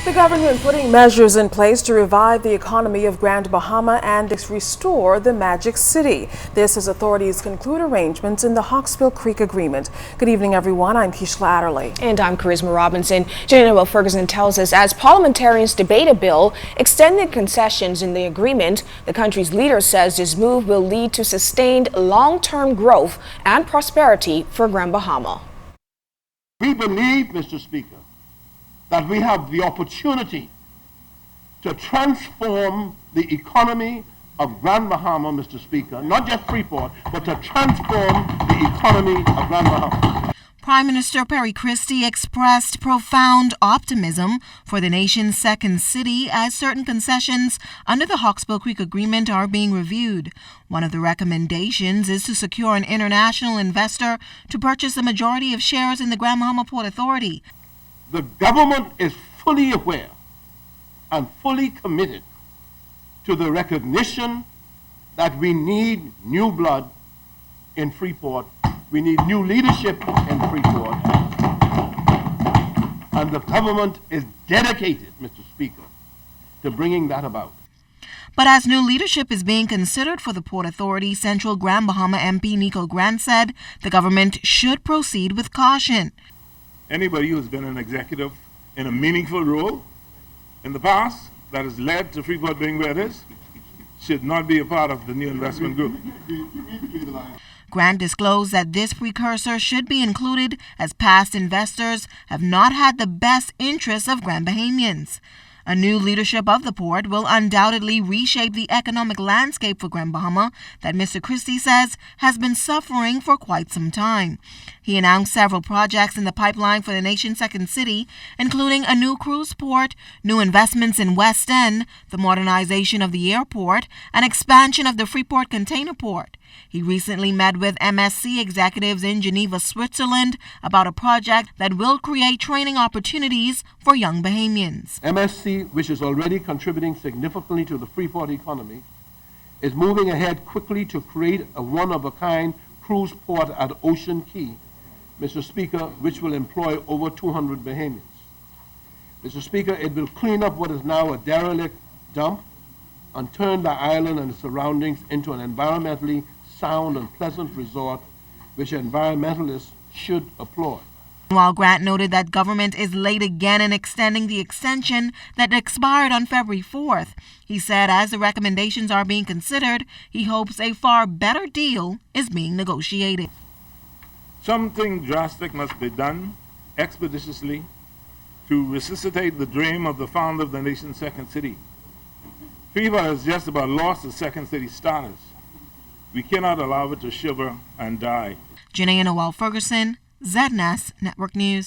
The government putting measures in place to revive the economy of Grand Bahama and restore the Magic City. This as authorities conclude arrangements in the Hawksbill Creek Agreement. Good evening, everyone. I'm Keishla Adderley. And I'm Charisma Robinson. Janelle Ferguson tells us as parliamentarians debate a bill extending concessions in the agreement, the country's leader says this move will lead to sustained long-term growth and prosperity for Grand Bahama. We believe, Mr. Speaker, that we have the opportunity to transform the economy of Grand Bahama, Mr. Speaker, not just Freeport, but to transform the economy of Grand Bahama. Prime Minister Perry Christie expressed profound optimism for the nation's second city as certain concessions under the Hawksbill Creek Agreement are being reviewed. One of the recommendations is to secure an international investor to purchase the majority of shares in the Grand Bahama Port Authority. The government is fully aware and fully committed to the recognition that we need new blood in Freeport. We need new leadership in Freeport. And the government is dedicated, Mr. Speaker, to bringing that about. But as new leadership is being considered for the Port Authority, Central Grand Bahama MP Nico Grant said the government should proceed with caution. Anybody who's been an executive in a meaningful role in the past that has led to Freeport being where it is should not be a part of the new investment group. Grant disclosed that this precursor should be included as past investors have not had the best interests of Grand Bahamians. A new leadership of the port will undoubtedly reshape the economic landscape for Grand Bahama that Mr. Christie says has been suffering for quite some time. He announced several projects in the pipeline for the nation's second city, including a new cruise port, new investments in West End, the modernization of the airport, and expansion of the Freeport container port. He recently met with MSC executives in Geneva, Switzerland, about a project that will create training opportunities for young Bahamians. MSC, which is already contributing significantly to the Freeport economy, is moving ahead quickly to create a one-of-a-kind cruise port at Ocean Key, Mr. Speaker, which will employ over 200 Bahamians. Mr. Speaker, it will clean up what is now a derelict dump and turn the island and its surroundings into an environmentally sound and pleasant resort, which environmentalists should applaud. While Grant noted that government is late again in extending the extension that expired on February 4th, he said as the recommendations are being considered, he hopes a far better deal is being negotiated. Something drastic must be done expeditiously to resuscitate the dream of the founder of the nation's second city. Freeport has just about lost its second city status. We cannot allow it to shiver and die. Janelle Ferguson, ZNS Network News.